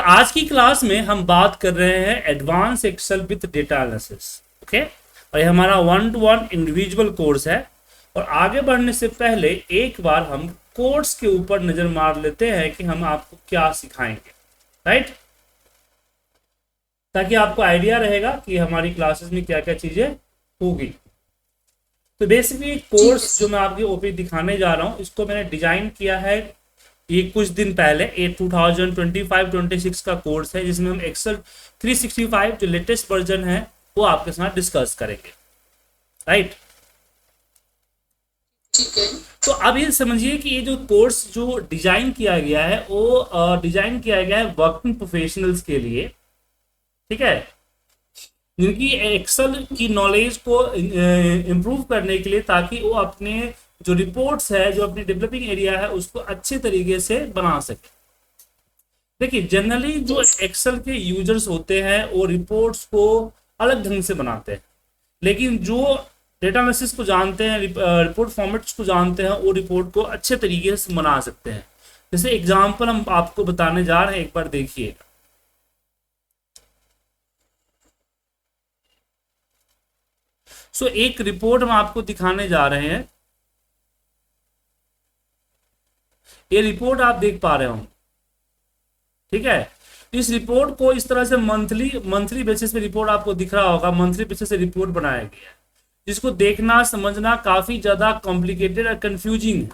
आज की क्लास में हम बात कर रहे हैं advance Excel with data analysis. Okay, और ये हमारा 1-to-1 इंडिविजुअल कोर्स है। और आगे बढ़ने से पहले एक बार हम कोर्स के ऊपर नजर मार लेते हैं कि हम आपको क्या सिखाएंगे, राइट, ताकि आपको आइडिया रहेगा कि हमारी क्लासेस में क्या क्या चीजें होगी। तो बेसिकली कोर्स जो मैं आपकी ओपी दिखाने जा रहा हूँ, इसको मैंने डिजाइन किया है ये कुछ दिन पहले। ये 2025-26 का कोर्स है, जिसमें हम एक्सेल 365 जो लेटेस्ट वर्जन है वो आपके साथ डिस्कस करेंगे, राइट। ठीक है। तो अब ये समझिए कि ये जो कोर्स जो डिजाइन किया गया है वो डिजाइन किया गया है वर्किंग प्रोफेशनल्स के लिए, ठीक है, जिनकी एक्सेल की नॉलेज को इम्प्रूव करने के लिए, ताकि वो अपने जो रिपोर्ट्स है, जो अपनी डेवलपिंग एरिया है, उसको अच्छे तरीके से बना सके। देखिए जनरली जो एक्सेल के यूजर्स होते हैं वो रिपोर्ट्स को अलग ढंग से बनाते हैं, लेकिन जो डेटा एनालिसिस को जानते हैं, रिपोर्ट फॉर्मेट्स को जानते हैं, वो रिपोर्ट को अच्छे तरीके से बना सकते हैं। जैसे एग्जांपल हम आपको बताने जा रहे हैं, एक बार देखिएगा। सो एक रिपोर्ट हम आपको दिखाने जा रहे हैं। ये रिपोर्ट आप देख पा रहे हो, ठीक है। इस रिपोर्ट को इस तरह से मंथली बेसिस पे रिपोर्ट आपको दिख रहा होगा। मंथली बेसिस से रिपोर्ट बनाया गया है, जिसको देखना समझना काफी ज्यादा कॉम्प्लिकेटेड और कंफ्यूजिंग है।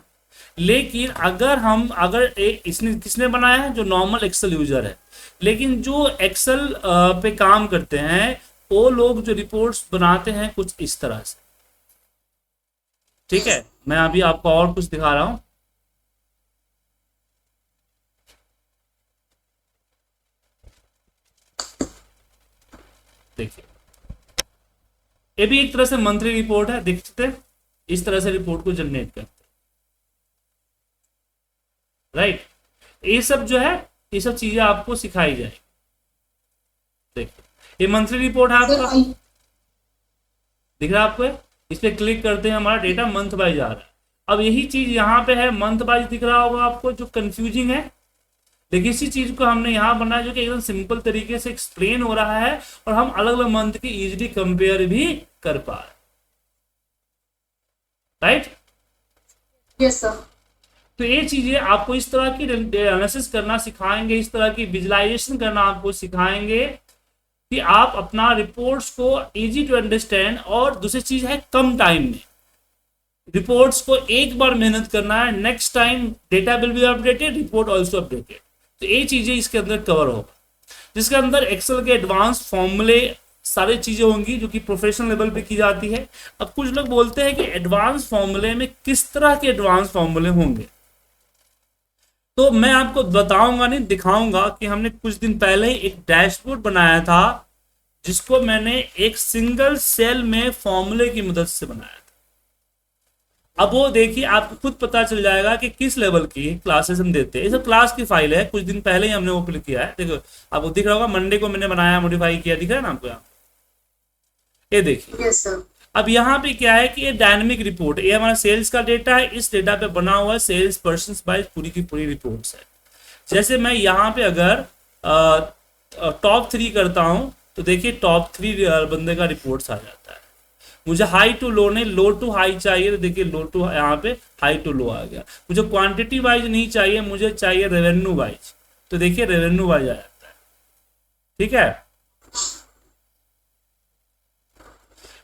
लेकिन अगर एक इसने किसने बनाया है, जो नॉर्मल एक्सेल यूजर है। लेकिन जो एक्सेल पे काम करते हैं वो लोग जो रिपोर्ट्स बनाते हैं कुछ इस तरह से, ठीक है। मैं अभी आपको और कुछ दिखा रहा हूं। देखिए, ये भी एक तरह से मंथली रिपोर्ट है, देख सकते हैं इस तरह से रिपोर्ट को जनरेट करते हैं, राइट। ये सब जो है, ये सब चीजें आपको सिखाई जाएगी। देखिए ये मंथली रिपोर्ट है आपका, दिख रहा है आपको। इस पे क्लिक करते हैं, हमारा डेटा मंथ वाइज आ रहा है। अब यही चीज यहाँ पे है, मंथ वाइज दिख रहा होगा आपको, जो कंफ्यूजिंग है। देखिए इसी चीज को हमने यहाँ बनाया जो कि एकदम सिंपल तरीके से एक्सप्लेन हो रहा है, और हम अलग अलग मंथ की इजीली कंपेयर भी कर पा रहे, राइट। Yes sir. तो ये चीजें आपको इस तरह की एनालिसिस करना सिखाएंगे, इस तरह की विजुअलाइजेशन करना आपको सिखाएंगे कि आप अपना रिपोर्ट्स को इजी टू अंडरस्टैंड, और दूसरी चीज है कम टाइम में रिपोर्ट्स को एक बार मेहनत करना है, next time data will be updated, report also updated. तो ये चीजें इसके अंदर कवर होगा, जिसके अंदर एक्सेल के एडवांस फॉर्मूले सारी चीजें होंगी जो कि प्रोफेशनल लेवल पे की जाती है। अब कुछ लोग बोलते हैं कि एडवांस फॉर्मूले में किस तरह के एडवांस फॉर्मूले होंगे, तो मैं आपको बताऊंगा नहीं, दिखाऊंगा कि हमने कुछ दिन पहले एक डैशबोर्ड बनाया था, जिसको मैंने एक सिंगल सेल में फॉर्मूले की मदद से बनाया था। अब वो देखिए, आपको खुद पता चल जाएगा कि किस लेवल की क्लासेस हम देते हैं। ये सब क्लास की फाइल है, कुछ दिन पहले ही हमने वो क्लिक किया है। देखो आपको दिख रहा होगा, मंडे को मैंने बनाया, मॉडिफाई किया, दिख रहा है ना आपको यहाँ। ये देखिए यस सर। अब यहाँ पे क्या है कि ये डायनेमिक रिपोर्ट, ये हमारा सेल्स का डेटा है। इस डेटा पे बना हुआ है सेल्स पर्सन बाय पूरी की पूरी रिपोर्ट्स है। जैसे मैं यहाँ पे अगर टॉप 3 करता हूँ, तो देखिए टॉप 3 बंदे का रिपोर्ट्स आ जाता है। मुझे हाई टू लो नहीं, लो टू हाई चाहिए, तो देखिए लो टू, यहाँ पे हाई टू लो आ गया। मुझे क्वांटिटी वाइज नहीं चाहिए, मुझे चाहिए रेवेन्यू वाइज, तो देखिए रेवेन्यू वाइज आ जाता है, ठीक है।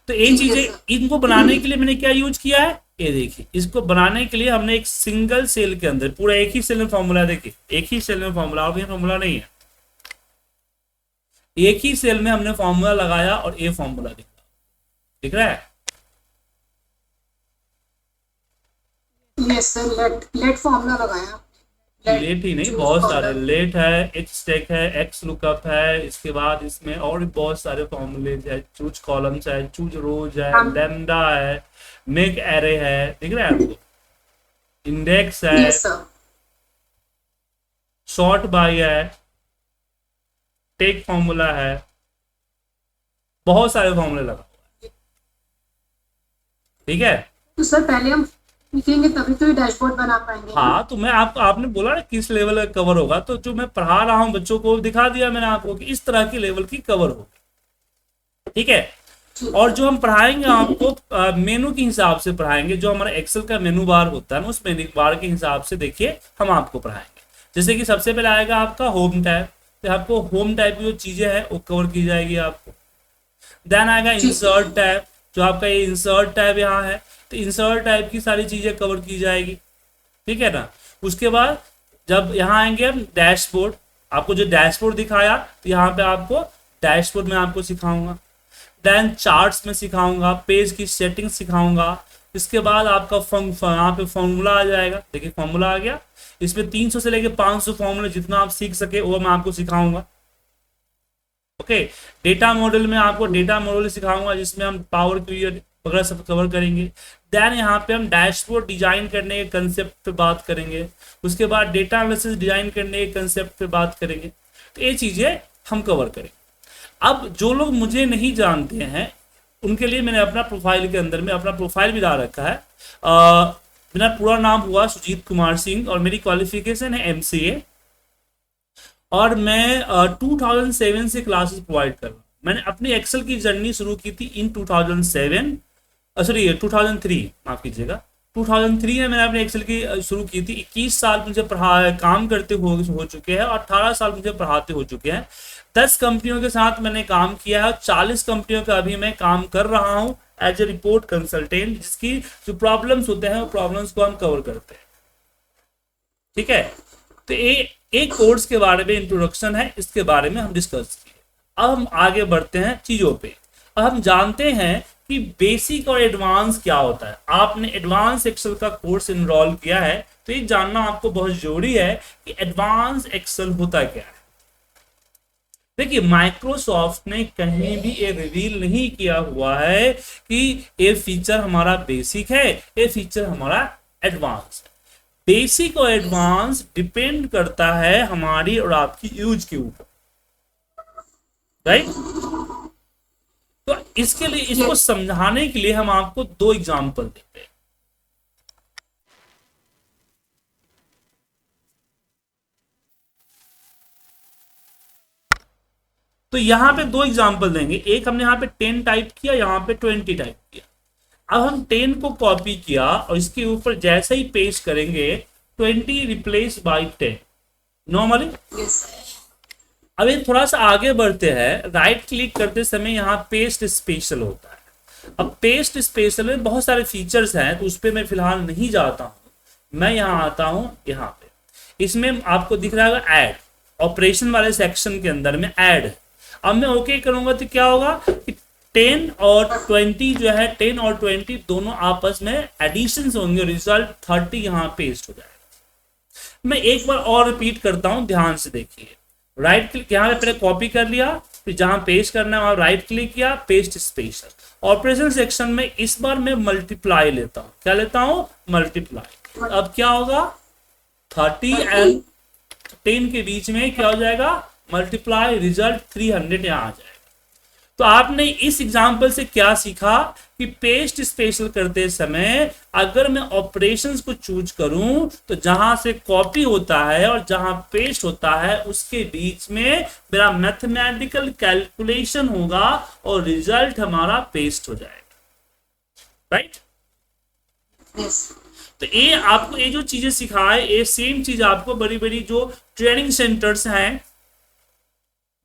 तो ये चीजें, इनको बनाने के लिए मैंने क्या यूज किया है, ये देखिए, इसको बनाने के लिए हमने एक सिंगल सेल के अंदर पूरा एक ही सेल में फॉर्मूला, देखिए एक ही सेल में फॉर्मूला, और कहीं फॉर्मूला नहीं है, एक ही सेल में हमने फॉर्मूला लगाया और ये फॉर्मूला दिख रहा है। यस सर, लेट फॉर्मूला लगाया। लेट ही नहीं, बहुत सारे लेट है, एक्स स्टैक है, एक्स लुकअप है, इसके बाद इसमें और भी बहुत सारे फॉर्मूले है, चूज कॉलम्स है, चूज रोज है, लैम्डा है, मेक एरे है, दिख रहा है आपको, इंडेक्स है, यस सर। शॉर्ट बाय है, टेक फॉर्मूला है, बहुत सारे फॉर्मूले लगा हुआ है, ठीक है। तो सर पहले हम सीखेंगे तभी तो ये डैशबोर्ड बना पाएंगे ना। हाँ, तो मैं आपने बोला ना किस लेवल का कवर होगा, तो जो मैं पढ़ा रहा हूँ बच्चों को दिखा दिया मैंने आपको कि इस तरह की लेवल की कवर होगी। ठीक है। ठीक और है। जो हम पढ़ाएंगे आपको मेनू के हिसाब से पढ़ाएंगे, जो हमारा एक्सेल का मेनू बार होता है ना, उस मेनू बार के हिसाब से देखिए हम आपको पढ़ाएंगे। जैसे कि सबसे पहले आएगा आपका होम टैब, तो आपको होम टैब की जो चीजें हैं वो कवर की जाएगी आपको। देन आएगा ठीक इंसर्ट टैब, जो आपका ये इंसर्ट टैब यहाँ है, तो इंसर्ट टैब की सारी चीजें कवर की जाएगी। ठीक है ना। उसके बाद जब यहाँ आएंगे हम डैशबोर्ड, आपको जो डैशबोर्ड दिखाया तो यहाँ पे आपको डैशबोर्ड में आपको सिखाऊंगा। देन चार्ट्स में सिखाऊंगा, पेज की सेटिंग सिखाऊंगा। इसके बाद आपका यहाँ पे फॉर्मूला आ जाएगा, देखिए फॉर्मूला आ गया। इसमें 300 से लेके 500 फॉर्मूला जितना आप सीख सके वो मैं आपको सिखाऊंगा। ओके। डेटा मॉडल में आपको डेटा मॉडल सिखाऊंगा, जिसमें हम पावर क्यूरी वगैरह सब कवर करेंगे। देन यहाँ पे हम डैशबोर्ड डिजाइन करने के कंसेप्ट पे बात करेंगे। उसके बाद डेटा एनालिसिस डिजाइन करने के कंसेप्ट पे बात करेंगे। तो ये चीजें हम कवर करेंगे। अब जो लोग मुझे नहीं जानते हैं उनके लिए मैंने अपना प्रोफाइल के अंदर में अपना प्रोफाइल भी डाल रखा है। मेरा पूरा नाम हुआ सुजीत कुमार सिंह और मेरी क्वालिफिकेशन है MCA, और मैं 2007 से क्लासेस प्रोवाइड कर रहा हूँ। मैंने अपनी एक्सेल की जर्नी शुरू की थी इन 2007, सॉरी 2003, माफ कीजिएगा 2003 में मैंने अपने एक्सेल की शुरू की थी। 21 साल मुझे काम करते हो चुके हैं और 18 साल मुझे पढ़ाते हो चुके हैं। 10 कंपनियों के साथ मैंने काम किया है और 40 कंपनियों का अभी मैं काम कर रहा हूं एज ए रिपोर्ट कंसल्टेंट, जिसकी जो प्रॉब्लम्स होते हैं वो प्रॉब्लम्स को हम कवर करते हैं। ठीक है। तो एक कोर्स के बारे में इंट्रोडक्शन है, इसके बारे में हम डिस्कस किए। अब हम आगे बढ़ते हैं चीजों पे। अब हम जानते हैं कि बेसिक और एडवांस क्या होता है। आपने एडवांस एक्सेल का कोर्स इनरोल किया है तो ये जानना आपको बहुत जरूरी है कि एडवांस एक्सेल होता क्या है। देखिए, माइक्रोसॉफ्ट ने कहीं भी ये रिवील नहीं किया हुआ है कि ये फीचर हमारा बेसिक है, ये फीचर हमारा एडवांस है। बेसिक और एडवांस डिपेंड करता है हमारी और आपकी यूज के ऊपर, राइट। तो इसके लिए, इसको समझाने के लिए हम आपको 2 एग्जांपल देते हैं। तो यहां पे 2 एग्जांपल देंगे। एक हमने यहां पे 10 टाइप किया, यहां पे 20 टाइप किया। अब हम 10 को कॉपी किया और इसके ऊपर जैसे ही पेस्ट करेंगे 20 रिप्लेस बाय 10 नॉर्मली। अब ये थोड़ा सा आगे बढ़ते हैं, राइट क्लिक करते समय यहाँ पेस्ट स्पेशल होता है। अब पेस्ट स्पेशल में बहुत सारे फीचर्स हैं, तो उस पर मैं फिलहाल नहीं जाता हूं। मैं यहाँ आता हूं, यहाँ पे इसमें आपको दिख रहा है ऐड, ऑपरेशन वाले सेक्शन के अंदर में ऐड है। अब मैं ओके करूंगा तो क्या होगा कि 10 और 20 जो है, 10 और 20 दोनों आपस में एडिशन होंगे, रिजल्ट 30 यहाँ पेस्ट हो जाएगा। मैं एक बार और रिपीट करता हूं, ध्यान से देखिए। राइट क्लिक, यहाँ पे पहले कॉपी कर लिया, फिर जहां पेस्ट करना है वहां राइट क्लिक किया, पेस्ट स्पेशल। ऑपरेशन सेक्शन में इस बार मैं मल्टीप्लाई लेता हूं। क्या लेता हूं? मल्टीप्लाई। अब क्या होगा? 30 एंड 10 के बीच में क्या हो जाएगा? मल्टीप्लाई, रिजल्ट 300 यहां आ जाएगा। तो आपने इस एग्जाम्पल से क्या सीखा कि पेस्ट स्पेशल करते समय अगर मैं ऑपरेशंस को चूज करूं तो जहां से कॉपी होता है और जहां पेस्ट होता है उसके बीच में मेरा मैथमेटिकल कैलकुलेशन होगा और रिजल्ट हमारा पेस्ट हो जाएगा, राइट। तो ये आपको ये जो चीजें सिखाए, ये सेम चीज आपको बड़ी बड़ी जो ट्रेनिंग सेंटर्स हैं,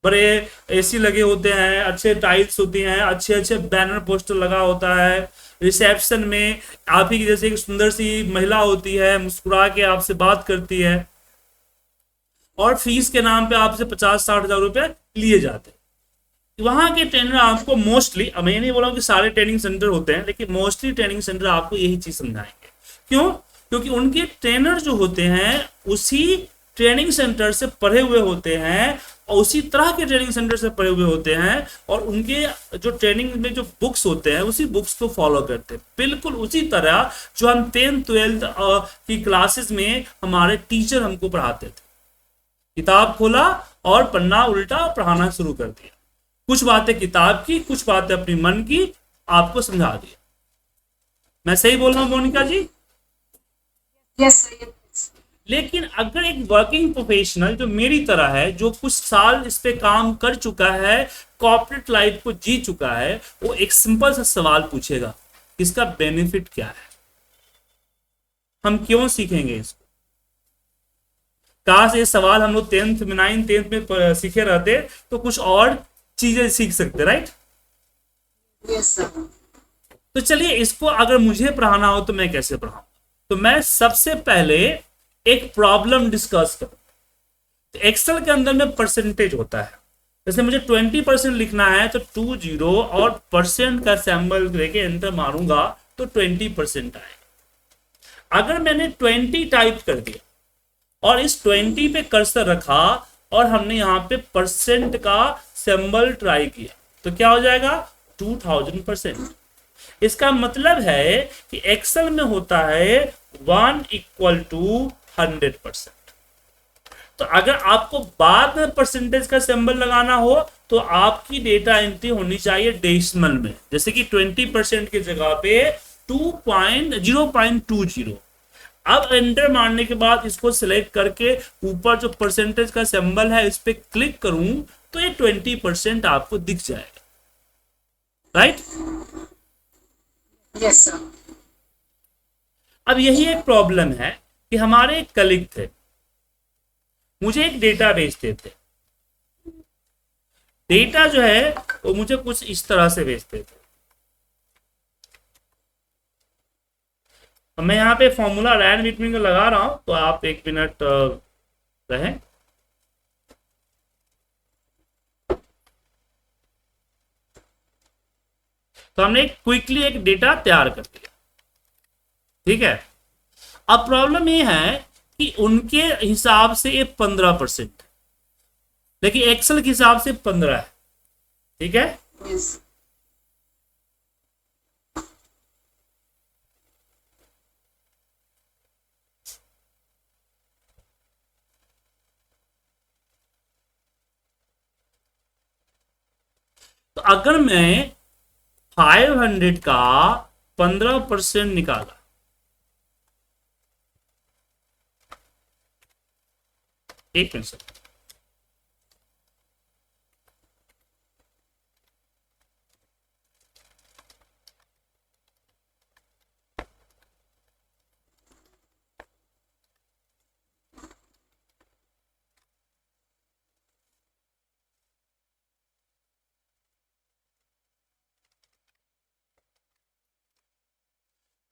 बड़े एसी लगे होते हैं, अच्छे टाइल्स होती हैं, अच्छे अच्छे बैनर पोस्टर लगा होता है, रिसेप्शन में आप ही की जैसे एक सुंदर सी महिला होती है, मुस्कुरा के आपसे बात करती है और फीस के नाम पे आपसे 50-60 हजार रुपए लिए जाते हैं। वहां के ट्रेनर आपको मोस्टली, अब मैं नहीं बोल रहा हूँ कि सारे ट्रेनिंग सेंटर होते हैं, लेकिन मोस्टली ट्रेनिंग सेंटर आपको यही चीज समझाएंगे। क्यों? क्योंकि उनके ट्रेनर जो होते हैं उसी ट्रेनिंग सेंटर से पढ़े हुए होते हैं और उसी तरह के ट्रेनिंग सेंटर से पढ़े हुए होते हैं और उनके जो ट्रेनिंग में जो बुक्स होते हैं उसी बुक्स को फॉलो करते हैं, बिल्कुल उसी तरह जो हम 10th 12th की क्लासेस में हमारे टीचर हमको पढ़ाते थे। किताब खोला और पन्ना उल्टा पढ़ाना शुरू कर दिया। कुछ बातें किताब की, कुछ बातें अपनी मन की आपको समझा दिया। मैं सही बोल रहा हूं Monika ji? Yes sir, yes. लेकिन अगर एक वर्किंग प्रोफेशनल जो मेरी तरह है, जो कुछ साल इस पे काम कर चुका है, कॉर्पोरेट लाइफ को जी चुका है, वो एक सिंपल सा सवाल पूछेगा, इसका बेनिफिट क्या है, हम क्यों सीखेंगे इसको। काश ये सवाल हम लोग 10th में 9th 10th में सीखे रहते तो कुछ और चीजें सीख सकते, राइट। Yes sir. तो चलिए, इसको अगर मुझे पढ़ाना हो तो मैं कैसे पढ़ाऊं। तो मैं सबसे पहले एक प्रॉब्लम डिस्कस करूं। तो एक्सेल के अंदर में परसेंटेज होता है, जैसे मुझे 20% लिखना है तो 20 और परसेंट का सिंबल लेके एंटर मारूंगा तो 20% आएगा। अगर मैंने 20 टाइप कर दिया और इस 20 पे कर्सर रखा और हमने यहां पे परसेंट का सिंबल ट्राई किया तो क्या हो जाएगा, 2000%। इसका मतलब है कि एक्सेल में होता है 1 = 100%। तो अगर आपको बाद में परसेंटेज का सिंबल लगाना हो तो आपकी डेटा एंट्री होनी चाहिए डेसिमल में, जैसे कि 20% की जगह पे 0.20। अब एंटर मारने के बाद इसको सिलेक्ट करके ऊपर जो परसेंटेज का सिंबल है इस पे क्लिक करूं तो ये 20% आपको दिख जाएगा, राइट। Yes sir. अब यही एक प्रॉब्लम है कि हमारे एक कलीग थे, मुझे एक डेटा भेजते थे। डेटा जो है वो मुझे कुछ इस तरह से भेजते थे। अब मैं यहाँ पे फॉर्मूला रैंड बिटवीन का लगा रहा हूं तो आप 1 मिनट रहें। तो हमने क्विकली एक डेटा तैयार कर दिया, ठीक है। अब प्रॉब्लम ये है कि उनके हिसाब से ये 15% है, लेकिन एक्सेल के हिसाब से 15 है, ठीक है। यस। तो अगर मैं 500 का 15% निकाला, एक मिनट सर,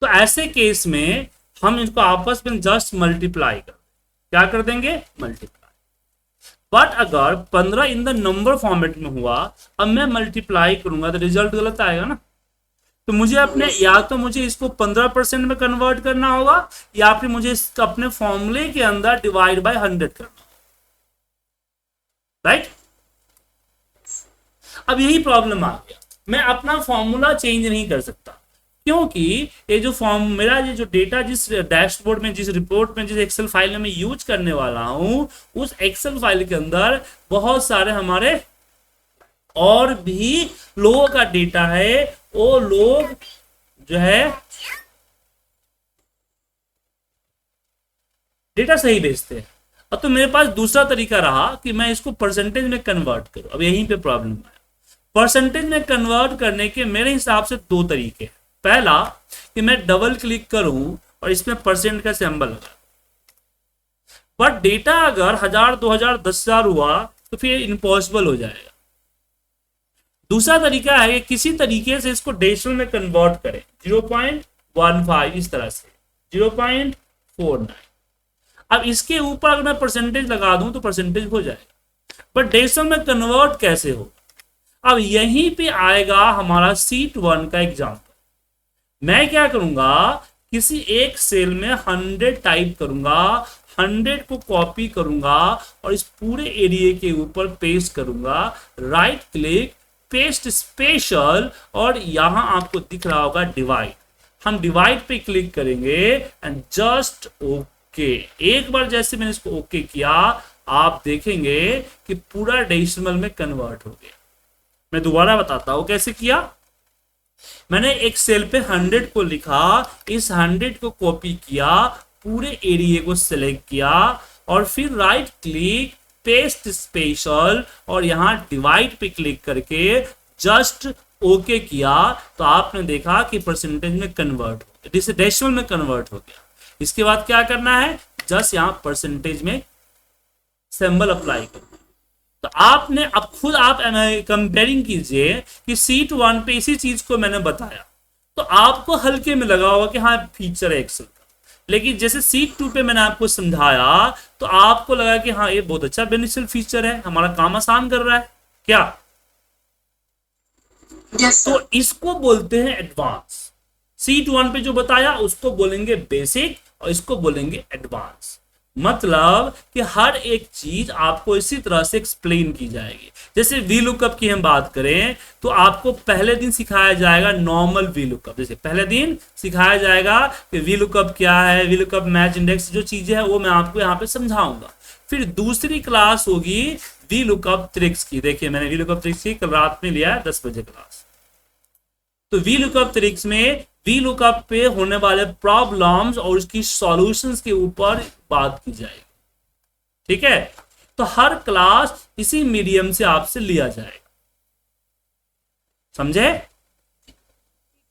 तो ऐसे केस में हम इनको आपस में जस्ट मल्टीप्लाई कर, क्या कर देंगे, मल्टीप्लाई। बट अगर 15 इन द नंबर फॉर्मेट में हुआ, अब मैं मल्टीप्लाई करूंगा तो रिजल्ट गलत आएगा ना। तो मुझे अपने या तो मुझे इसको 15% में कन्वर्ट करना होगा या फिर मुझे अपने फॉर्मूले के अंदर डिवाइड बाय 100 करना, राइट। अब यही प्रॉब्लम आ गया, मैं अपना फॉर्मूला चेंज नहीं कर सकता क्योंकि ये जो फॉर्म मेरा ये जो डेटा जिस डैशबोर्ड में, जिस रिपोर्ट में, जिस एक्सेल फाइल में मैं यूज करने वाला हूं, उस एक्सेल फाइल के अंदर बहुत सारे हमारे और भी लोगों का डेटा है। वो लोग जो है डेटा सही भेजते हैं। अब तो मेरे पास दूसरा तरीका रहा कि मैं इसको परसेंटेज में कन्वर्ट करूं। अब यहीं पे प्रॉब्लम है, परसेंटेज में कन्वर्ट करने के मेरे हिसाब से दो तरीके हैं। पहला कि मैं डबल क्लिक करूं और इसमें परसेंट का सिंबल लगा, बट डेटा अगर 1000 2000 10,000 हुआ तो फिर इम्पॉसिबल हो जाएगा। दूसरा तरीका है कि किसी तरीके से इसको डेसिमल में कन्वर्ट करें, 0.15 इस तरह से 0.49। अब इसके ऊपर अगर मैं परसेंटेज लगा दूं तो परसेंटेज हो जाएगा, बट डेसिमल में कन्वर्ट कैसे हो। अब यहीं पे आएगा हमारा सीट 1 का एग्जाम्पल। मैं क्या करूंगा, किसी एक सेल में 100 टाइप करूंगा, 100 को कॉपी करूंगा और इस पूरे एरिया के ऊपर पेस्ट करूंगा, राइट क्लिक, पेस्ट स्पेशल, और यहां आपको दिख रहा होगा डिवाइड। हम डिवाइड पे क्लिक करेंगे एंड जस्ट ओके। एक बार जैसे मैंने इसको ओके किया, आप देखेंगे कि पूरा डेसिमल में कन्वर्ट हो गया। मैं दोबारा बताता हूं कैसे किया। मैंने एक सेल पे 100 को लिखा, इस 100 को कॉपी किया, पूरे एरिया को सिलेक्ट किया और फिर राइट क्लिक, पेस्ट स्पेशल, और यहां डिवाइड पे क्लिक करके जस्ट ओके किया, तो आपने देखा कि परसेंटेज में कन्वर्ट हो गया, डेसिमल में कन्वर्ट हो गया। इसके बाद क्या करना है, जस्ट यहां परसेंटेज में सिंबल अप्लाई करना। तो आपने अब खुद आप कंपेयरिंग कीजिए कि सीट 1 पे इसी चीज को मैंने बताया तो आपको हल्के में लगा होगा कि हाँ फीचर है एक्सेल का, लेकिन जैसे सीट 2 पे मैंने आपको समझाया तो आपको लगा कि हाँ ये बहुत अच्छा बेनिफिशियल फीचर है, हमारा काम आसान कर रहा है क्या। Yes, तो sir. इसको बोलते हैं एडवांस। सीट 1 पे जो बताया उसको बोलेंगे बेसिक और इसको बोलेंगे एडवांस। मतलब कि हर एक चीज आपको इसी तरह से एक्सप्लेन की जाएगी। जैसे वी लुकअप की हम बात करें तो आपको पहले दिन सिखाया जाएगा नॉर्मल वी लुकअप, जैसे पहले दिन सिखाया जाएगा कि वी लुकअप क्या है, वी लुकअप मैच इंडेक्स जो चीजें है वो मैं आपको यहाँ पे समझाऊंगा। फिर दूसरी क्लास होगी वी लुकअप ट्रिक्स की। देखिए मैंने वी लुकअप ट्रिक्स की कल रात में लिया है 10 बजे क्लास। तो वी लुकअप ट्रिक्स में वी लुकअप पे होने वाले प्रॉब्लम्स और उसकी सॉल्यूशंस के ऊपर बात की जाएगी, ठीक है। तो हर क्लास इसी मीडियम से आपसे लिया जाएगा, समझे।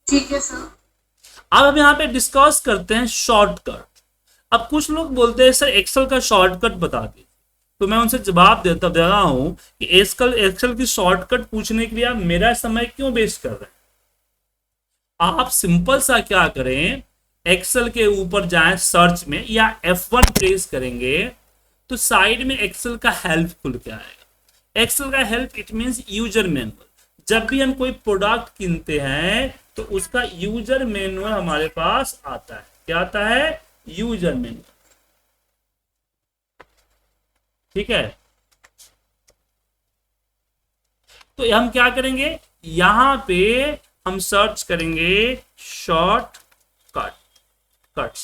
ठीक है सर। अब हम यहां पे डिस्कस करते हैं शॉर्टकट। अब कुछ लोग बोलते हैं सर एक्सेल का शॉर्टकट बता दीजिए, तो मैं उनसे जवाब दे रहा हूं कि एक्सेल की शॉर्टकट पूछने के लिए आप मेरा समय क्यों वेस्ट कर रहे हैं। आप सिंपल सा क्या करें, एक्सेल के ऊपर जाएं सर्च में या F1 प्रेस करेंगे तो साइड में एक्सेल का हेल्प खुल के आएगा। एक्सेल का help it means user manual. जब भी हम कोई प्रोडक्ट किनते हैं तो उसका यूजर मैनुअल हमारे पास आता है। क्या आता है, यूजर मैनुअल, ठीक है। तो हम क्या करेंगे, यहां पे हम सर्च करेंगे शॉर्ट कट्स,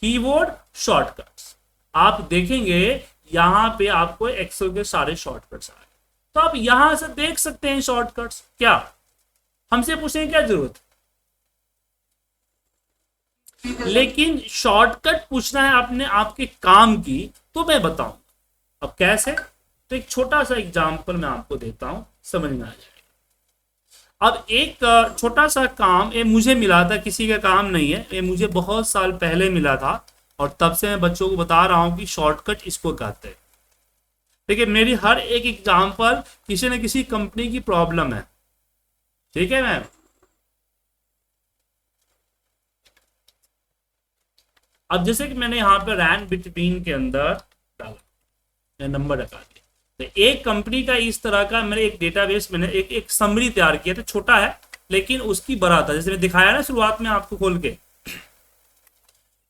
कीवर्ड शॉर्टकट्स। आप देखेंगे यहां पे आपको एक्सेल के सारे शॉर्टकट्स आए, तो आप यहां से देख सकते हैं शॉर्टकट्स। क्या हमसे पूछने की क्या जरूरत है, लेकिन शॉर्टकट पूछना है आपने आपके काम की तो मैं बताऊं। अब कैसे, तो एक छोटा सा एग्जांपल मैं आपको देता हूं, समझ में आ जाएगा। अब एक छोटा सा काम ये मुझे मिला था, किसी का काम नहीं है, ये मुझे बहुत साल पहले मिला था और तब से मैं बच्चों को बता रहा हूं कि शॉर्टकट इसको कहते हैं। देखिए मेरी हर एक एग्जांपल किसी न किसी कंपनी की प्रॉब्लम है, ठीक है मैम। अब जैसे कि मैंने यहाँ पे रैन बिटवीन के अंदर डाला, नंबर रखा दिया, तो एक कंपनी का इस तरह का मेरे एक डेटाबेस मैंने एक समरी तैयार किया था, छोटा है लेकिन उसकी बड़ा था, जैसे मैं दिखाया ना शुरुआत में आपको खोल के,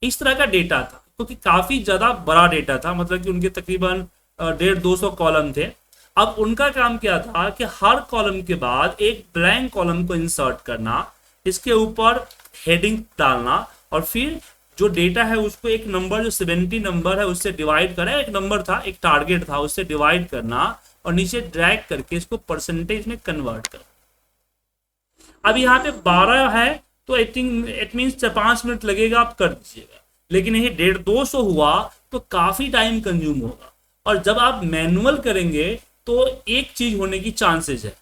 इस तरह का डेटा था क्योंकि काफी ज्यादा बड़ा डेटा था, मतलब कि उनके तकरीबन 150-200 कॉलम थे। अब उनका काम क्या था कि हर कॉलम के बाद एक ब्लैंक कॉलम को इंसर्ट करना, इसके ऊपर हेडिंग डालना और फिर जो डेटा है उसको एक नंबर जो 70 नंबर है उससे डिवाइड करना, एक नंबर था, एक टारगेट था, उससे डिवाइड करना और नीचे ड्रैग करके इसको परसेंटेज में कन्वर्ट करना। अब यहाँ पे 12 है तो इट मीन्स 5 मिनट लगेगा, आप कर दीजिएगा। लेकिन ये 150-200 हुआ तो काफी टाइम कंज्यूम होगा, और जब आप मैनुअल करेंगे तो एक चीज होने की चांसेस है,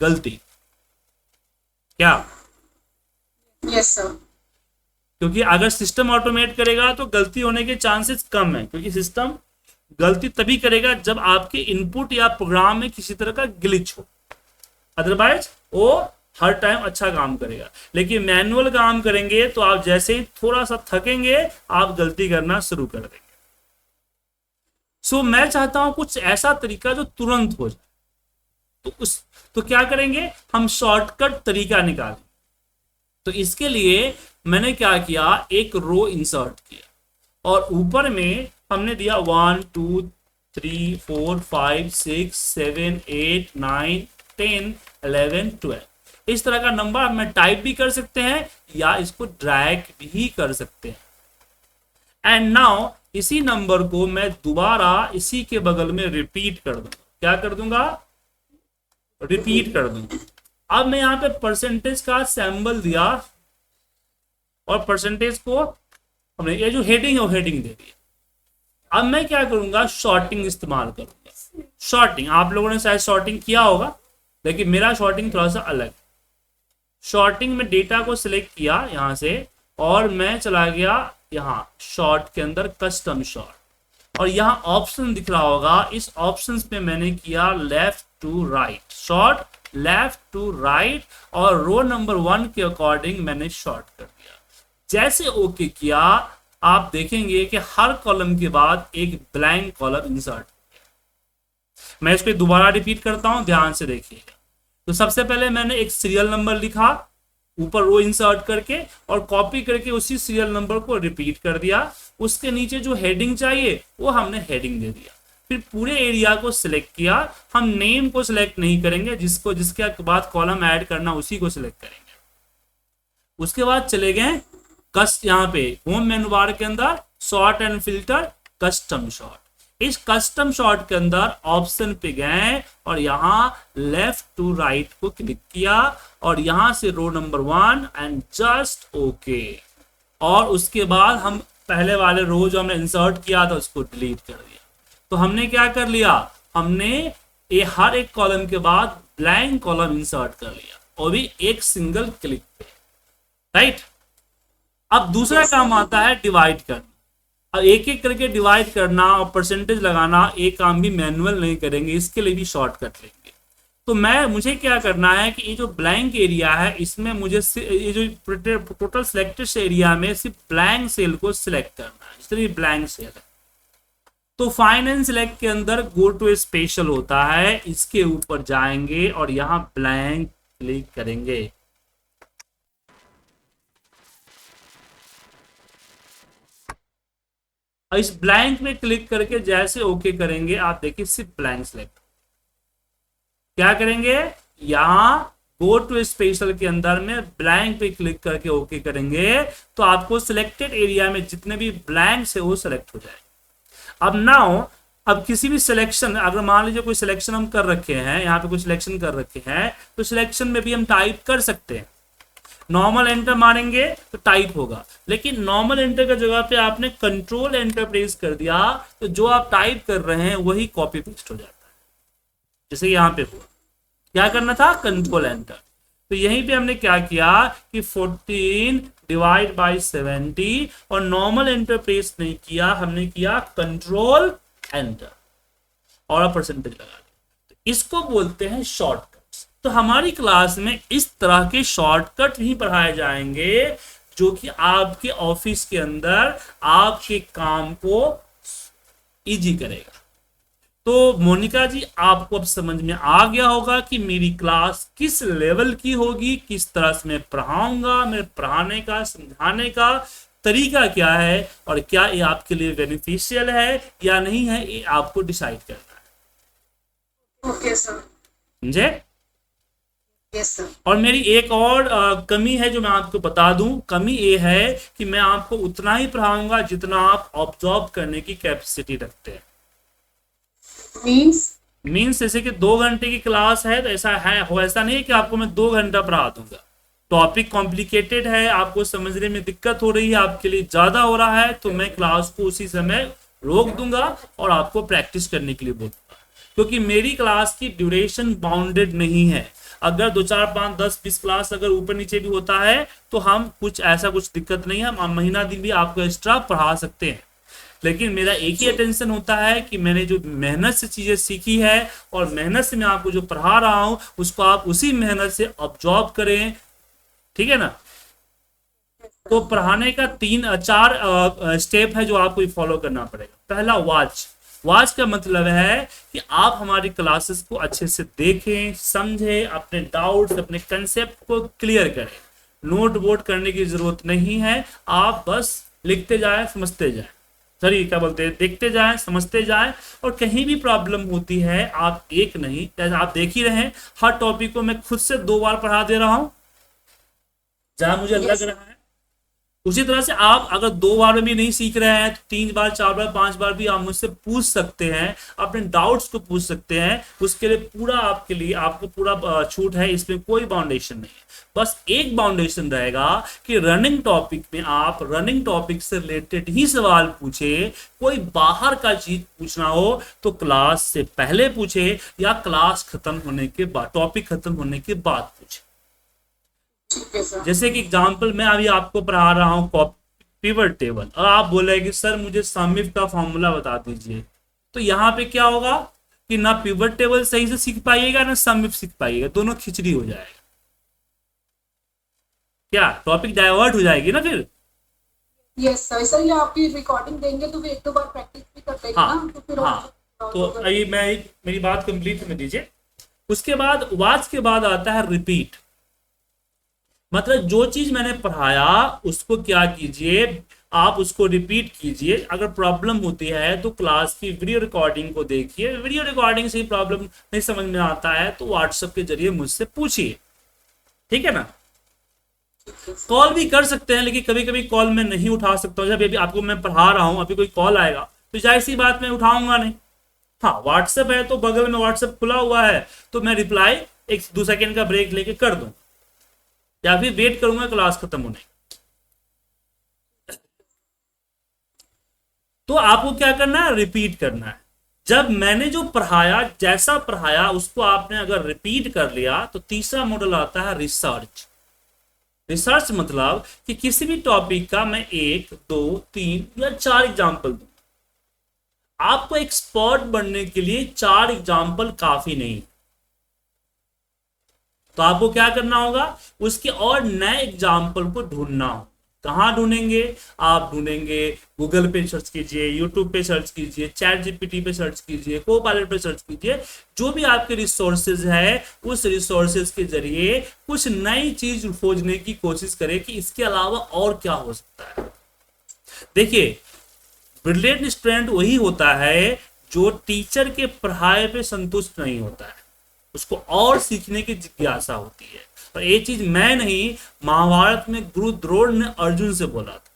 गलती। क्या? Yes sir. क्योंकि अगर सिस्टम ऑटोमेट करेगा तो गलती होने के चांसेस कम है, क्योंकि सिस्टम गलती तभी करेगा जब आपके इनपुट या प्रोग्राम में किसी तरह का ग्लिच हो, अदरवाइज वो हर टाइम अच्छा काम करेगा। लेकिन मैनुअल काम करेंगे तो आप जैसे ही थोड़ा सा थकेंगे आप गलती करना शुरू कर देंगे। सो मैं चाहता हूं कुछ ऐसा तरीका जो तुरंत हो जाए, तो क्या करेंगे, हम शॉर्टकट तरीका निकालें। तो इसके लिए मैंने क्या किया, एक रो इंसर्ट किया और ऊपर में हमने दिया 1 2 3 4 5 6 7 8 9 10 11 12, इस तरह का नंबर हम टाइप भी कर सकते हैं या इसको ड्रैग भी कर सकते हैं। एंड नाउ इसी नंबर को मैं दोबारा इसी के बगल में रिपीट कर दूंगा। क्या कर दूंगा? रिपीट कर दूंगा। अब मैं यहां पे परसेंटेज का सिंबल दिया और परसेंटेज को हमने ये जो हेडिंग है वो हेडिंग दे दी। अब मैं क्या करूंगा, शॉर्टिंग इस्तेमाल करूंगा। शॉर्टिंग आप लोगों ने शायद शॉर्टिंग किया होगा, लेकिन मेरा शॉर्टिंग थोड़ा सा अलग। शॉर्टिंग में डेटा को सिलेक्ट किया यहां से और मैं चला गया यहाँ शॉर्ट के अंदर कस्टम शॉर्ट, और यहाँ ऑप्शन दिख रहा होगा, इस ऑप्शन पे मैंने किया left to right, short left to right, और रो नंबर 1 के अकॉर्डिंग मैंने शॉर्ट कर दिया। जैसे ओके किया आप देखेंगे कि हर कॉलम के बाद एक ब्लैंक कॉलम इंसर्ट। मैं इसको दोबारा रिपीट करता हूं, ध्यान से देखिएगा। तो सबसे पहले मैंने एक सीरियल नंबर लिखा ऊपर रो इंसर्ट करके, और कॉपी करके उसी सीरियल नंबर को रिपीट कर दिया। उसके नीचे जो हेडिंग चाहिए वो हमने हेडिंग दे दिया। फिर पूरे एरिया को सिलेक्ट किया। हम नेम को सिलेक्ट नहीं करेंगे, जिसके बाद कॉलम ऐड करना उसी को सिलेक्ट करेंगे। उसके बाद चले गए यहाँ पे होम मेनू बार के अंदर sort and filter custom short. इस कस्टम शॉर्ट के अंदर ऑप्शन पे गए और यहाँ लेफ्ट टू राइट को क्लिक किया, और यहां से row number 1 and just okay. और उसके बाद हम पहले वाले रो जो हमने इंसर्ट किया था उसको डिलीट कर दिया। तो हमने क्या कर लिया, हमने ये हर एक कॉलम के बाद ब्लैंक कॉलम इंसर्ट कर लिया, और भी एक सिंगल क्लिक पे, राइट। अब दूसरा काम आता है डिवाइड करना। अब एक एक करके डिवाइड करना और परसेंटेज लगाना, एक काम भी मैनुअल नहीं करेंगे, इसके लिए भी शॉर्टकट लेंगे। तो मुझे क्या करना है कि ये जो ब्लैंक एरिया है इसमें मुझे ये जो टोटल सिलेक्टेड एरिया में सिर्फ ब्लैंक सेल को सिलेक्ट करना है, इसलिए ब्लैंक सेल है। तो फाइंड एंड सिलेक्ट के अंदर गो टू स्पेशल होता है, इसके ऊपर जाएंगे और यहाँ ब्लैंक क्लिक करेंगे। इस ब्लैंक में क्लिक करके जैसे ओके करेंगे आप देखिए सिर्फ ब्लैंक सिलेक्ट। क्या करेंगे, यहां गो टू स्पेशल के अंदर में ब्लैंक पे क्लिक करके ओके करेंगे तो आपको सिलेक्टेड एरिया में जितने भी ब्लैंक्स है वो सिलेक्ट हो जाएंगे। अब नाउ अब किसी भी सिलेक्शन, अगर मान लीजिए कोई सिलेक्शन हम कर रखे हैं, यहाँ पे कोई सिलेक्शन कर रखे हैं, तो सिलेक्शन में भी हम टाइप कर सकते हैं। नॉर्मल एंटर मारेंगे तो टाइप होगा, लेकिन नॉर्मल एंटर की जगह पे आपने कंट्रोल एंटर प्रेस कर दिया तो जो आप टाइप कर रहे हैं वही कॉपी पेस्ट हो जाता है। जैसे यहाँ पे हुआ, क्या करना था, कंट्रोल एंटर। तो यहीं पे हमने क्या किया कि 14 डिवाइड बाई 70, और नॉर्मल एंटर प्रेस नहीं किया, हमने किया कंट्रोल एंटर और परसेंटेज लगा दिया। तो इसको बोलते हैं शॉर्टकट। तो हमारी क्लास में इस तरह के शॉर्टकट ही पढ़ाए जाएंगे जो कि आपके ऑफिस के अंदर आपके काम को इजी करेगा। तो मोनिका जी आपको अब समझ में आ गया होगा कि मेरी क्लास किस लेवल की होगी, किस तरह से मैं पढ़ाऊंगा, मेरे पढ़ाने का समझाने का तरीका क्या है, और क्या ये आपके लिए बेनिफिशियल है या नहीं है, ये आपको डिसाइड करना है। Okay sir. समझे? Yes sir. और मेरी एक और कमी है जो मैं आपको बता दूं। कमी ये है कि मैं आपको उतना ही पढ़ाऊंगा जितना आप ऑब्जॉर्व करने की कैपेसिटी रखते हैं। मीन्स जैसे कि 2 घंटे की क्लास है तो ऐसा नहीं है कि आपको मैं 2 घंटा पढ़ा दूंगा। टॉपिक कॉम्प्लिकेटेड है, आपको समझने में दिक्कत हो रही है, आपके लिए ज्यादा हो रहा है, तो मैं क्लास को उसी समय रोक दूंगा और आपको प्रैक्टिस करने के लिए बोलूंगा, क्योंकि मेरी क्लास की ड्यूरेशन बाउंडेड नहीं है। अगर 2 4 5 10 20 क्लास अगर ऊपर नीचे भी होता है तो हम कुछ दिक्कत नहीं है, हम महीना दिन भी आपको एक्स्ट्रा पढ़ा सकते हैं। लेकिन मेरा एक ही अटेंशन होता है कि मैंने जो मेहनत से चीजें सीखी है और मेहनत से मैं आपको जो पढ़ा रहा हूं उसको आप उसी मेहनत से ऑब्जॉर्व करें, ठीक है ना। तो पढ़ाने का 3-4 स्टेप है जो आपको फॉलो करना पड़ेगा। पहला वॉच का मतलब है कि आप हमारी क्लासेस को अच्छे से देखें, समझें, अपने डाउट्स, अपने कंसेप्ट को क्लियर करें। नोट वोट करने की जरूरत नहीं है, आप बस लिखते जाएं, समझते जाएं, सॉरी क्या बोलते हैं, देखते जाएं, समझते जाएं। और कहीं भी प्रॉब्लम होती है आप एक नहीं, जैसे आप देख ही रहे हैं हर टॉपिक को मैं खुद से 2 बार पढ़ा दे रहा हूं जहां मुझे लग रहा है उसी तरह से आप अगर 2 बार में भी नहीं सीख रहे हैं तो 3 बार, 4 बार, 5 बार भी आप मुझसे पूछ सकते हैं, अपने डाउट्स को पूछ सकते हैं। उसके लिए पूरा आपके लिए आपको पूरा छूट है, इसमें कोई बाउंडेशन नहीं है। बस एक बाउंडेशन रहेगा कि रनिंग टॉपिक में आप रनिंग टॉपिक से रिलेटेड ही सवाल पूछे। कोई बाहर का चीज पूछना हो तो क्लास से पहले पूछे या क्लास खत्म होने के बाद, टॉपिक खत्म होने के बाद पूछे। ठीक है सर। जैसे कि एग्जांपल मैं अभी आपको पढ़ा रहा हूँ पिवट टेबल, और आप बोले कि सर मुझे समिफ का फॉर्मूला बता दीजिए, तो यहाँ पे क्या होगा कि ना पिवट टेबल सही से सीख पाइएगा ना समिफ सीख पाइएगा, दोनों खिचड़ी हो जाएगा। क्या टॉपिक डाइवर्ट हो जाएगी ना फिर। यस सर, इसलिए आपकी रिकॉर्डिंग देंगे तो फिर 1-2 बार प्रैक्टिस भी कर लेंगे हाँ ना, तो फिर हाँ, तो अभी मेरी बात कंप्लीट करने दीजिए। उसके बाद वाच के बाद आता है रिपीट। मतलब जो चीज मैंने पढ़ाया उसको क्या कीजिए, आप उसको रिपीट कीजिए। अगर प्रॉब्लम होती है तो क्लास की वीडियो रिकॉर्डिंग को देखिए। वीडियो रिकॉर्डिंग से प्रॉब्लम नहीं समझ में आता है तो व्हाट्सएप के जरिए मुझसे पूछिए, ठीक है ना। कॉल भी कर सकते हैं, लेकिन कभी कभी कॉल मैं नहीं उठा सकता हूँ। जब अभी आपको मैं पढ़ा रहा हूँ, अभी कोई कॉल आएगा तो जाहिर सी बात मैं उठाऊंगा नहीं। हाँ, व्हाट्सएप है तो बगल में व्हाट्सएप खुला हुआ है तो मैं रिप्लाई 1-2 सेकेंड का ब्रेक लेके कर दूं, या फिर वेट करूंगा क्लास खत्म होने। तो आपको क्या करना है, रिपीट करना है। जब मैंने जो पढ़ाया, जैसा पढ़ाया उसको आपने अगर रिपीट कर लिया तो तीसरा मॉडल आता है रिसर्च। रिसर्च मतलब कि किसी भी टॉपिक का मैं 1, 2, 3 या 4 एग्जाम्पल दूं। आपको एक्सपर्ट बनने के लिए 4 एग्जाम्पल काफी नहीं, तो आपको क्या करना होगा, उसके और नए एग्जाम्पल को ढूंढना हो। कहां ढूंढेंगे, आप ढूंढेंगे गूगल पे सर्च कीजिए, यूट्यूब पे सर्च कीजिए, चैट जीपीटी पे सर्च कीजिए, कोपायलट पे सर्च कीजिए। जो भी आपके रिसोर्सेज है उस रिसोर्सेज के जरिए कुछ नई चीज खोजने की कोशिश करें कि इसके अलावा और क्या हो सकता है। देखिए, ब्रिलियंट स्टूडेंट वही होता है जो टीचर के पढ़ाए पे संतुष्ट नहीं होता है, उसको और सीखने की जिज्ञासा होती है। और ये चीज मैं नहीं, महाभारत में गुरु द्रोण ने अर्जुन से बोला था,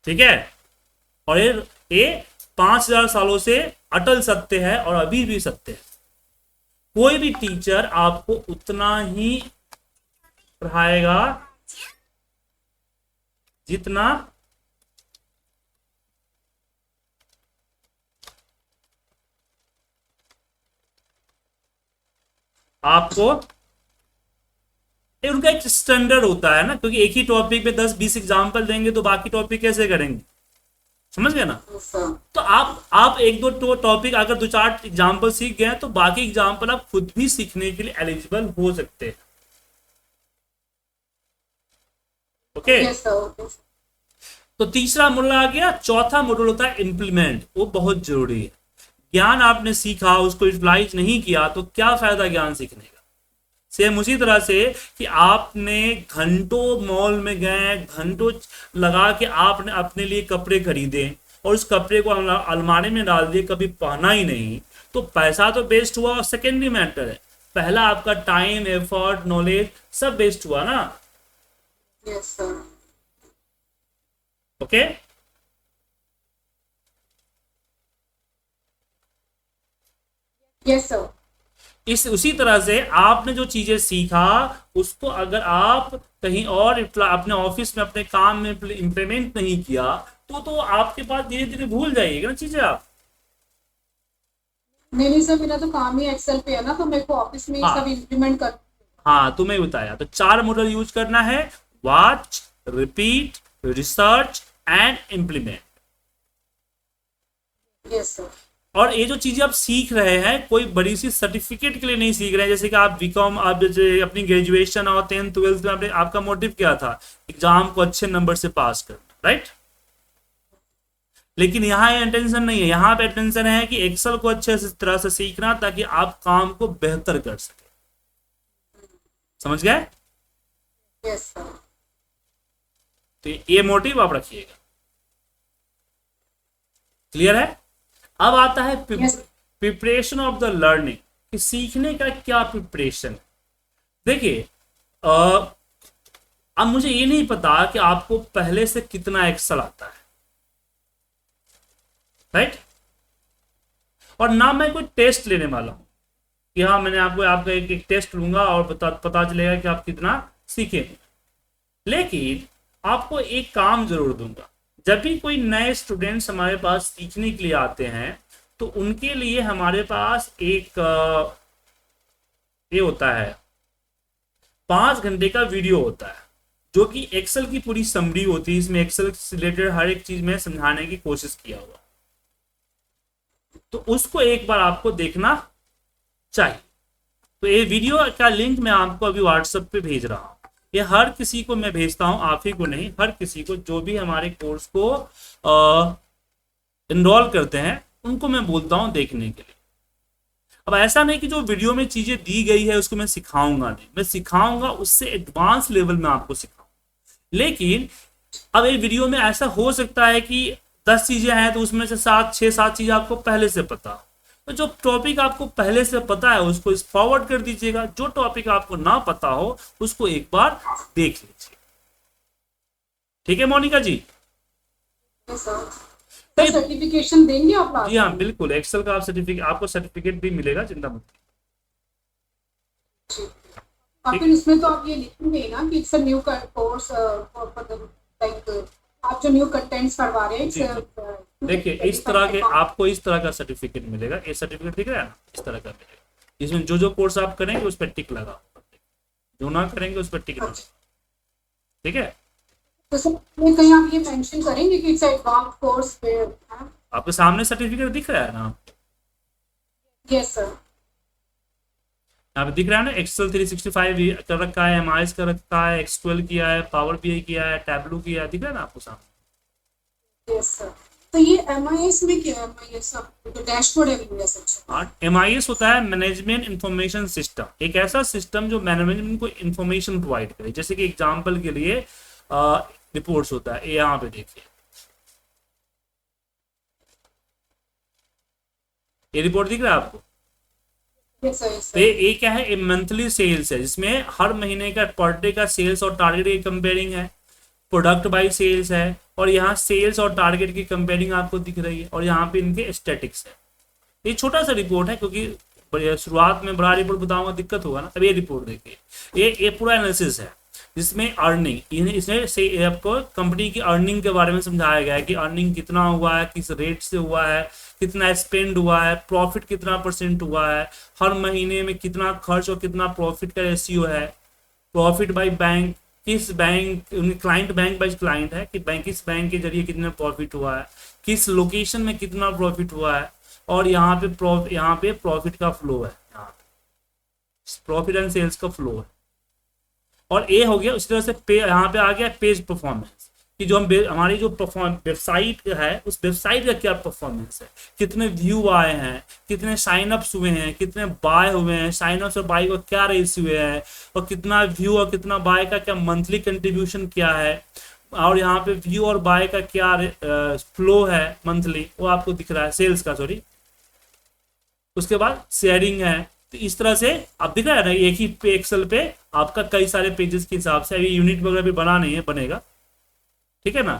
ठीक है। और ये 5000 सालों से अटल सत्य है और अभी भी सत्य है। कोई भी टीचर आपको उतना ही पढ़ाएगा जितना आपको, उनका एक स्टैंडर्ड होता है ना, क्योंकि एक ही टॉपिक पे 10-20 एग्जाम्पल देंगे तो बाकी टॉपिक कैसे करेंगे, समझ गए ना। तो आप 1-2 टॉपिक अगर 2-4 एग्जाम्पल सीख गए तो बाकी एग्जाम्पल आप खुद भी सीखने के लिए एलिजिबल हो सकते हैं। ओके, तो तीसरा मॉडल आ गया। चौथा मॉडल होता है इम्प्लीमेंट। वो बहुत जरूरी है। ज्ञान आपने सीखा, उसको यूटिलाइज नहीं किया तो क्या फायदा ज्ञान सीखने का। सेम उसी तरह से कि आपने घंटों मॉल में गए, घंटों लगा के आपने अपने लिए कपड़े खरीदे और उस कपड़े को अलमारी में डाल दिए, कभी पहना ही नहीं, तो पैसा तो वेस्ट हुआ और सेकेंडरी मैटर है। पहला आपका टाइम, एफर्ट, नॉलेज सब वेस्ट हुआ ना। Yes sir. Okay, yes sir. उसी तरह से आपने जो चीजें सीखा उसको अगर आप कहीं और अपने ऑफिस में, अपने काम में इंप्लीमेंट नहीं किया तो आपके पास धीरे धीरे भूल जाइएगा ना चीजें आप। नहीं सर, मेरा तो काम ही एक्सेल पे है ना, तो मेरे को ऑफिस में हाँ, सब इम्प्लीमेंट कर। हाँ, तुम्हें बताया। तो 4 मॉडल यूज करना है, watch, repeat, research and implement. Yes sir. और ये जो चीजें आप सीख रहे हैं कोई बड़ी सी सर्टिफिकेट के लिए नहीं सीख रहे हैं। जैसे कि आप बीकॉम, आप जैसे अपनी ग्रेजुएशन और 10th 12th में आपका मोटिव क्या था, एग्जाम को अच्छे नंबर से पास करना, राइट। लेकिन यहाँ ये अटेंशन नहीं है, यहाँ पे अटेंशन है कि एक्सेल को अच्छे से तरह से सीखना ताकि आप काम को बेहतर कर सके। समझ गए। Yes sir. तो ये मोटिव आप रखिएगा। क्लियर है। अब आता है प्रिपरेशन ऑफ द लर्निंग, कि सीखने का क्या प्रिपरेशन है। देखिए, अब मुझे ये नहीं पता कि आपको पहले से कितना एक्सेल आता है, राइट। और ना मैं कोई टेस्ट लेने वाला हूं कि हाँ मैंने आपको आपका एक टेस्ट लूंगा और पता चलेगा कि आप कितना सीखे हैं। लेकिन आपको एक काम जरूर दूंगा, जब भी कोई नए स्टूडेंट्स हमारे पास सीखने के लिए आते हैं तो उनके लिए हमारे पास एक ये होता है 5 घंटे का वीडियो होता है जो कि एक्सेल की पूरी समरी होती है। इसमें एक्सेल से रिलेटेड हर एक चीज में समझाने की कोशिश किया हुआ, तो उसको एक बार आपको देखना चाहिए। तो ये वीडियो का लिंक मैं आपको अभी व्हाट्सएप पे भेज रहा हूँ। ये हर किसी को मैं भेजता हूँ, आप ही को नहीं, हर किसी को जो भी हमारे कोर्स को इनरोल करते हैं उनको मैं बोलता हूँ देखने के लिए। अब ऐसा नहीं कि जो वीडियो में चीजें दी गई है उसको मैं सिखाऊंगा नहीं, मैं सिखाऊंगा उससे एडवांस लेवल में आपको सिखाऊंगा। लेकिन अब ये वीडियो में ऐसा हो सकता है कि 10 चीजें हैं तो उसमें से 6-7 चीजें आपको पहले से पता हो। तो जो टॉपिक आपको पहले से पता है उसको फॉरवर्ड कर दीजिएगा, जो टॉपिक आपको ना पता हो उसको एक बार देख लीजिए। ठीक है मोनिका जी? सर सर्टिफिकेशन देंगे आप लास्ट जी हाँ में? बिल्कुल, एक्सेल का आप सर्टिफिकेट, आपको सर्टिफिकेट भी मिलेगा, चिंता मत ठीक। और फिर इसमें तो आप ये लिखेंगे ना कि it's a new course, like आप जो न्यू कंटेंट्स करवा रहे हैं जी, देखिए इस तरह के आपको इस तरह का सर्टिफिकेट मिलेगा। ये सर्टिफिकेट दिख रहा है ना, इस तरह का मिलेगा। इसमें जो जो कोर्स आप करेंगे उस पर टिक लगा, जो ना करेंगे उस पर टिक ना। ठीक है, तो सर कहीं आप ये मेंशन करेंगे कि इट्स एडवांस कोर्स पे? आपके सामने सर्टिफिकेट दिख रहा है ना? Yes sir. यहाँ पे दिख रहा है ना, एक्सेल 365 कर रखा है, एमआईएस कर रखा है, एक्सक्यूएल किया है, पावर बीआई किया है, टैबलू किया है, दिख रहा है ना आपको सामने? Yes sir. तो ये एमआईएस में क्या है? एमआईएस तो डैशबोर्ड है एमआईएस। अच्छा, एमआईएस होता है मैनेजमेंट इंफॉर्मेशन सिस्टम, एक ऐसा सिस्टम जो मैनेजमेंट को इंफॉर्मेशन प्रोवाइड करे। जैसे कि एग्जांपल के लिए रिपोर्ट्स होता है, यहाँ पे देखिए ये रिपोर्ट दिख रहा है आपको? यस सर, यस तो सर। ये क्या है, मंथली सेल्स है जिसमें हर महीने का पर डे का सेल्स और टारगेट की कंपेयरिंग है, प्रोडक्ट बाई सेल्स है, और यहाँ सेल्स और टारगेट की कंपेयरिंग आपको दिख रही है, और यहाँ पे इनके स्टैटिक्स है। ये छोटा सा रिपोर्ट है क्योंकि शुरुआत में बड़ा रिपोर्ट बताऊंगा दिक्कत होगा ना। अब ये रिपोर्ट देखिए, ये पूरा एनालिसिस है जिसमें अर्निंग, इसमें से आपको कंपनी की अर्निंग के बारे में समझाया गया है कि अर्निंग कितना हुआ है, किस रेट से हुआ है, कितना स्पेंड हुआ है, प्रॉफिट कितना % हुआ है, हर महीने में कितना खर्च और कितना प्रॉफिट का रेशियो है, प्रॉफिट बाय बैंक, किस bank client, bank by client है कि बैंक किस बैंक के जरिए कितना प्रॉफिट हुआ है, किस लोकेशन में कितना प्रॉफिट हुआ है, और यहाँ पे प्रॉफिट का फ्लो है, यहाँ प्रॉफिट एंड सेल्स का फ्लो है। और ये हो गया, उसी तरह से यहाँ पे आ गया पेज परफॉर्मेंस कि जो हमारी जो वेबसाइट है उस वेबसाइट का क्या परफॉर्मेंस है, कितने व्यू आए हैं, कितने साइन अप्स हुए हैं, कितने बाय हुए हैं, साइन अप्स और बाय का क्या रेशियो है, और कितना व्यू और कितना बाय का क्या मंथली कंट्रीब्यूशन क्या है, और यहाँ पे व्यू और बाय का क्या फ्लो है मंथली, वो आपको दिख रहा है, सेल्स का सॉरी। उसके बाद शेयरिंग है। तो इस तरह से आप दिख रहा है ना, एक ही पे एक्सेल पे आपका कई सारे पेजेस के हिसाब से, अभी यूनिट वगैरह भी बना नहीं है, बनेगा। ठीक है ना?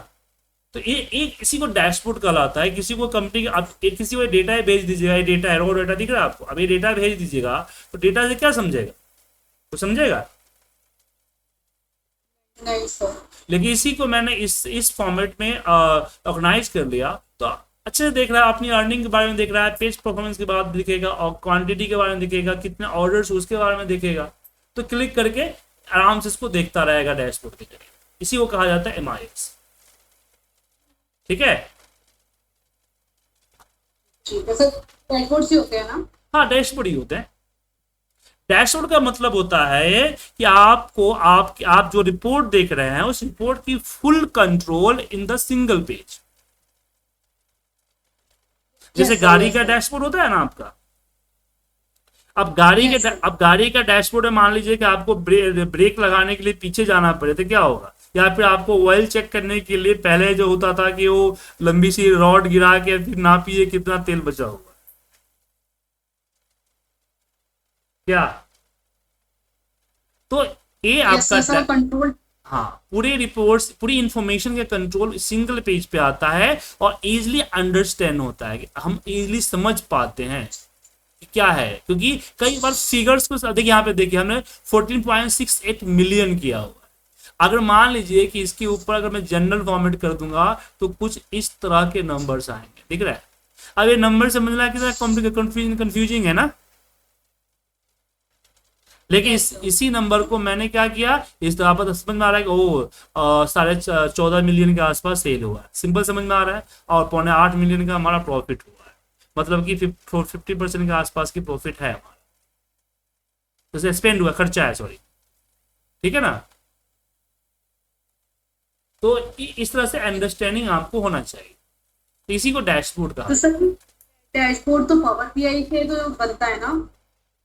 तो ये एक इसी को डैशबोर्ड कहलाता है। किसी को कंपनी आप किसी को डेटा भेज दीजिएगा, ये डेटा है, रो डेटा दिख रहा है आपको, अब ये डेटा भेज दीजिएगा तो डेटा से क्या समझेगा? तो समझेगा नहीं सर। लेकिन इसी को मैंने इस फॉर्मेट में ऑर्गेनाइज कर लिया, तो अच्छे से देख रहा है, अपनी अर्निंग के बारे में देख रहा है, पेज परफॉर्मेंस के बाद दिखेगा, और क्वांटिटी के बारे में दिखेगा, कितने ऑर्डर्स उसके बारे में दिखेगा। तो क्लिक करके आराम से इसको देखता रहेगा डैशबोर्ड के जरिए। इसी को कहा जाता है एमआईएस। ठीक है? ठीक है सर, डैशबोर्ड से होते हैं ना? हाँ, डैशबोर्ड ही होते हैं। डैशबोर्ड का मतलब होता है कि आपको आप जो रिपोर्ट देख रहे हैं उस रिपोर्ट की full control in the single page. जैसे गाड़ी का डैशबोर्ड होता है ना आपका, अब गाड़ी का डैशबोर्ड है, मान लीजिए कि आपको ब्रेक लगाने के लिए पीछे जाना पड़े तो क्या होगा, या फिर आपको ऑयल चेक करने के लिए पहले जो होता था कि वो लंबी सी रॉड गिरा के फिर नापिए कितना तेल बचा हुआ क्या। तो ये आपका कंट्रोल हाँ, पूरे रिपोर्ट्स, पूरी इंफॉर्मेशन का कंट्रोल सिंगल पेज पे आता है और इजीली अंडरस्टैंड होता है, कि हम इजीली समझ पाते हैं कि क्या है। क्योंकि कई बार फिगर्स को देखिए, यहाँ पे देखिए हमने 14.68 मिलियन किया हुआ है। अगर मान लीजिए कि इसके ऊपर अगर मैं जनरल फॉर्मेट कर दूंगा तो कुछ इस तरह के नंबर्स आएंगे, दिख रहा है। अब ये नंबर समझना कितना कंफ्यूजिंग है ना, लेकिन इसी नंबर को मैंने क्या किया, इस तरह पर समझ में आ रहा है कि ओ 14.5 मिलियन के आसपास सेल हुआ है, सिंपल समझ में आ रहा है। और 7.25 मिलियन का हमारा प्रॉफिट हुआ है, मतलब कि 50% के आसपास की प्रॉफिट है हमारा, जैसे स्पेंड हुआ, खर्चा है, सॉरी, ठीक है ना। तो इस तरह से अंडरस्टैंडिंग आपको होना चाहिए, तो इसी को डैशबोर्ड कहा। तो सर डैशबोर्ड तो पावर बीआई से तो बनता है ना?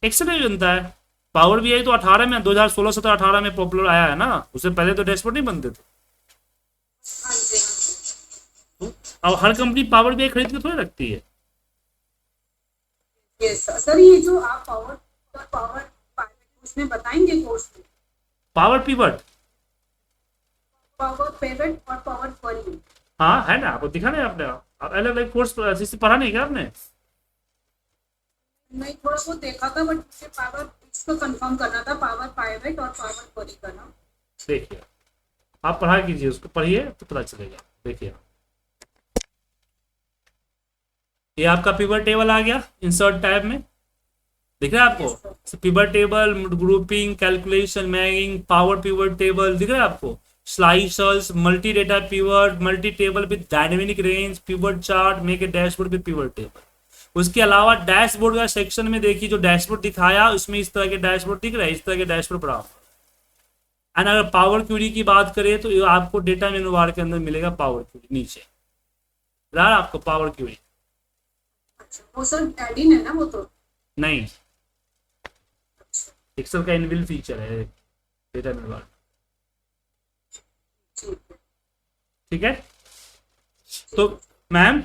एक्सेल में बनता है। पावर बीआई तो 18 में, 2016 17 18 में पॉपुलर आया है ना, उससे पहले तो डैशबोर्ड नहीं बनते थे। हाँ जी, हाँ जी। अब हर कंपनी पावर बीआई खरीद के थोड़ी रखती है। यस सर, ये जो आप पावर पावर उसमें बताएंगे कोर्स में, पावर पिवट, पावर पेवेट और पावर क्वेरी। हाँ है ना, आपको दिखा नहीं आपने, आप अलग अलग कोर्स पढ़ा नहीं क्या आपने? नहीं, थोड़ा बहुत देखा था, बट मुझे पावर इसको कंफर्म करना था, पावर पाइवेट और पावर क्वेरी करना। देखिए, आप पढ़ा कीजिए, उसको पढ़िए तो पता चलेगा। देखिए, ये आपका पिवट टेबल आ गया इंसर्ट टैब में, दिख रहा है आपको? Pivot table, grouping, calculation, merging, power pivot table, दिख रहा है आपको? Slicers, multi data pivot, multi table with dynamic range, pivot chart, make a dashboard with pivot table. उसके अलावा डैशबोर्ड का सेक्शन में देखिए, जो डैशबोर्ड दिखाया उसमें इस तरह के डैशबोर्ड दिख रहा है, इस तरह के डैशबोर्ड पड़ा। एंड अगर पावर क्यूरी की बात करें तो आपको डेटा मेनू बार के अंदर मिलेगा पावर क्यूरी, नीचे रहा आपको पावर क्यूरी। अच्छा, वो सर ऐड इन है ना वो तो? नहीं, एक्सेल का इनबिल्ट फीचर है डेटा मेनू बार, ठीक है। ठीक है। तो मैम